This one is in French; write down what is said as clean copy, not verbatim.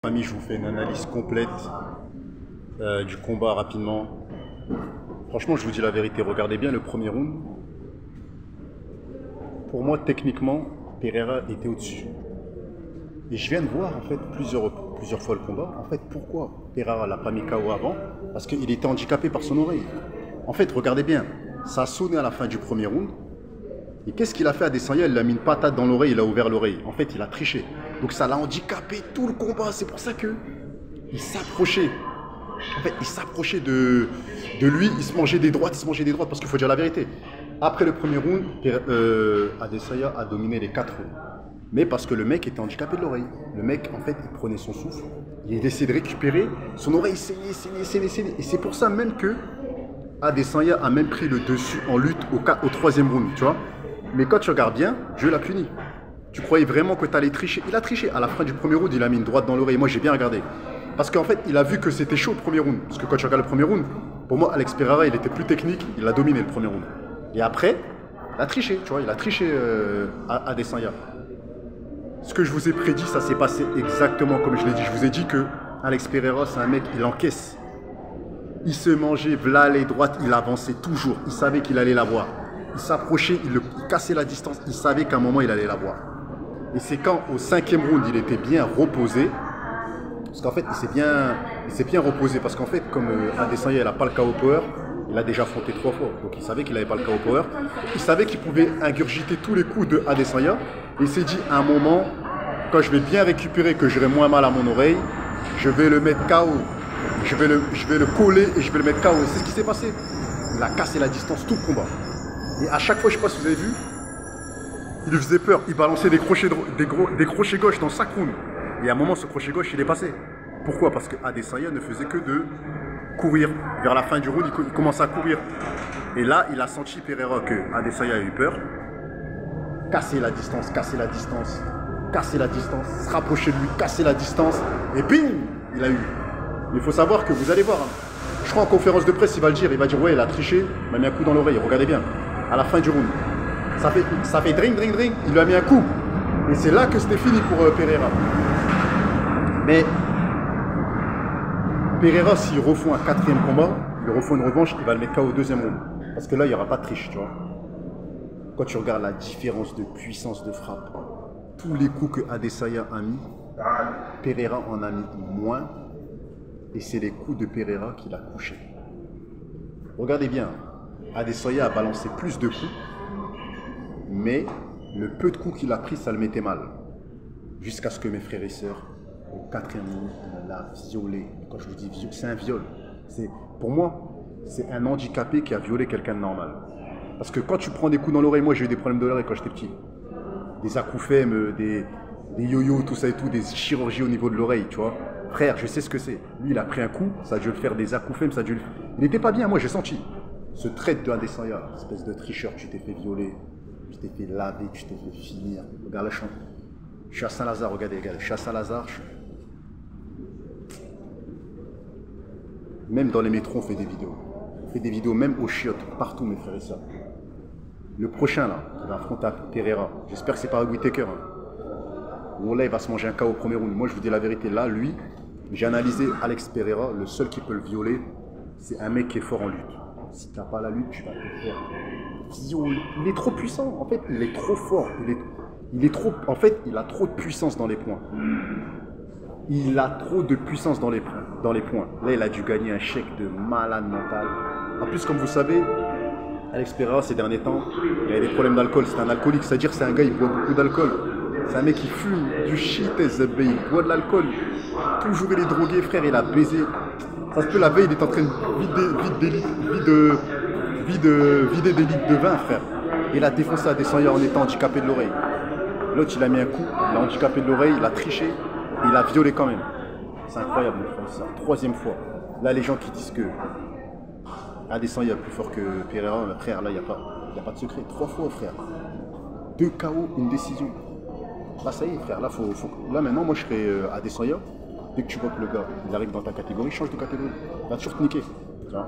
Amis, je vous fais une analyse complète du combat rapidement. Franchement, je vous dis la vérité, regardez bien le premier round. Pour moi, techniquement, Pereira était au-dessus. Et je viens de voir en fait plusieurs fois le combat. En fait, pourquoi Pereira l'a pas mis KO avant? Parce qu'il était handicapé par son oreille. En fait, regardez bien, ça a sonné à la fin du premier round. Et qu'est-ce qu'il a fait à Adesanya? Il a mis une patate dans l'oreille, il a ouvert l'oreille. En fait, il a triché. Donc ça l'a handicapé tout le combat. C'est pour ça que il s'approchait. En fait, il s'approchait de lui. Il se mangeait des droites, parce qu'il faut dire la vérité. Après le premier round, Adesanya a dominé les 4 rounds. Mais parce que le mec était handicapé de l'oreille. Le mec, en fait, il prenait son souffle. Il essayait de récupérer. Son oreille saignait. Et c'est pour ça même que Adesanya a même pris le dessus en lutte au 3e round, tu vois. Mais quand tu regardes bien, Dieu l'a puni. Tu croyais vraiment que tu allais tricher. Il a triché. À la fin du premier round, il a mis une droite dans l'oreille. Moi, j'ai bien regardé. Parce qu'en fait, il a vu que c'était chaud le premier round. Parce que quand tu regardes le premier round, pour moi, Alex Pereira, il était plus technique. Il a dominé le premier round. Et après, il a triché. Tu vois, il a triché à Adesanya. Ce que je vous ai prédit, ça s'est passé exactement comme je l'ai dit. Je vous ai dit que Alex Pereira, c'est un mec, il encaisse. Il se mangeait, voilà les droites, il avançait toujours. Il savait qu'il allait l'avoir. Il s'approchait, il cassait la distance. Il savait qu'à un moment, il allait l'avoir. Et c'est quand, au 5e round, il était bien reposé. Parce qu'en fait, il s'est bien reposé. Parce qu'en fait, comme Adesanya, il n'a pas le KO Power, il a déjà affronté 3 fois. Donc il savait qu'il n'avait pas le KO Power. Il savait qu'il pouvait ingurgiter tous les coups de Adesanya. Et il s'est dit, à un moment, quand je vais bien récupérer, que j'aurai moins mal à mon oreille, je vais le mettre KO. Je vais le coller et je vais le mettre KO. Et c'est ce qui s'est passé. Il a cassé la distance tout le combat. Et à chaque fois, je ne sais pas si vous avez vu, il lui faisait peur. Il balançait des crochets gauche dans chaque round. Et à un moment, ce crochet gauche, il est passé. Pourquoi? Parce que Adesanya ne faisait que de courir. Vers la fin du round, il commençait à courir. Et là, il a senti Pereira que Adesanya a eu peur. Casser la distance, se rapprocher de lui, casser la distance. Et bing, il a eu. Il faut savoir que vous allez voir. Je crois en conférence de presse, il va le dire. Il va dire, ouais, il a triché, il m'a mis un coup dans l'oreille. Regardez bien. À la fin du round. Ça fait drink. Il lui a mis un coup. Et c'est là que c'était fini pour Pereira. Mais Pereira, s'il refont un 4e combat, il refont une revanche, il va le mettre KO au 2e round. Parce que là, il n'y aura pas de triche, tu vois. Quand tu regardes la différence de puissance de frappe, tous les coups que Adesanya a mis, Pereira en a mis moins. Et c'est les coups de Pereira qui l'a couché. Regardez bien, Adesanya a balancé plus de coups, mais le peu de coups qu'il a pris, ça le mettait mal. Jusqu'à ce que mes frères et sœurs, au 4e round, il l'a violé. Quand je vous dis viol, c'est un viol. Pour moi, c'est un handicapé qui a violé quelqu'un de normal. Parce que quand tu prends des coups dans l'oreille, moi j'ai eu des problèmes de l'oreille quand j'étais petit. Des acouphènes, des yo-yo, tout ça et tout, des chirurgies au niveau de l'oreille, tu vois. Frère, je sais ce que c'est. Lui, il a pris un coup, ça a dû le faire des acouphènes, ça a dû le... Il n'était pas bien, moi j'ai senti. Ce trait de Adesanya, espèce de tricheur, tu t'es fait violer, tu t'es fait laver, tu t'es fait finir. Regarde la chambre. Je suis à Saint-Lazare, regardez, je suis à Saint-Lazare. Même dans les métros, on fait des vidéos. On fait des vidéos même aux chiottes, partout, mes frères et sœurs. Le prochain, là, qui va affronter Pereira, j'espère que c'est pas Whittaker. Là, il va se manger un KO au premier round. Moi, je vous dis la vérité. Là, lui, j'ai analysé Alex Pereira. Le seul qui peut le violer, c'est un mec qui est fort en lutte. Si tu n'as pas la lutte, tu vas te faire violer. Il est trop puissant. En fait, il est trop fort. Il est trop... En fait, il a trop de puissance dans les points. Il a trop de puissance dans les points. Là, il a dû gagner un chèque de malade mental. En plus, comme vous savez, Alex Pereira, ces derniers temps, il a des problèmes d'alcool. C'est un alcoolique. C'est-à-dire c'est un gars, il boit beaucoup d'alcool. C'est un mec qui fume du shit, il boit de l'alcool. Toujours il est drogué, frère, il a baisé. Ça se peut, la veille, il est en train de vider des litres de vin, frère. Il a défoncé Adesanya en étant handicapé de l'oreille. L'autre, il a mis un coup, il a handicapé de l'oreille, il a triché, et il a violé quand même. C'est incroyable, mon frère, c'est la 3e fois. Là, les gens qui disent que Adesanya est plus fort que Pereira, frère, là, il n'y a pas de secret. 3 fois, frère. 2 KO, une décision. Là, ça y est, frère. Là, là maintenant, moi, je serais Adesanya. Dès que tu vois que le gars, il arrive dans ta catégorie, change de catégorie. Il va toujours te niquer. Tu vois.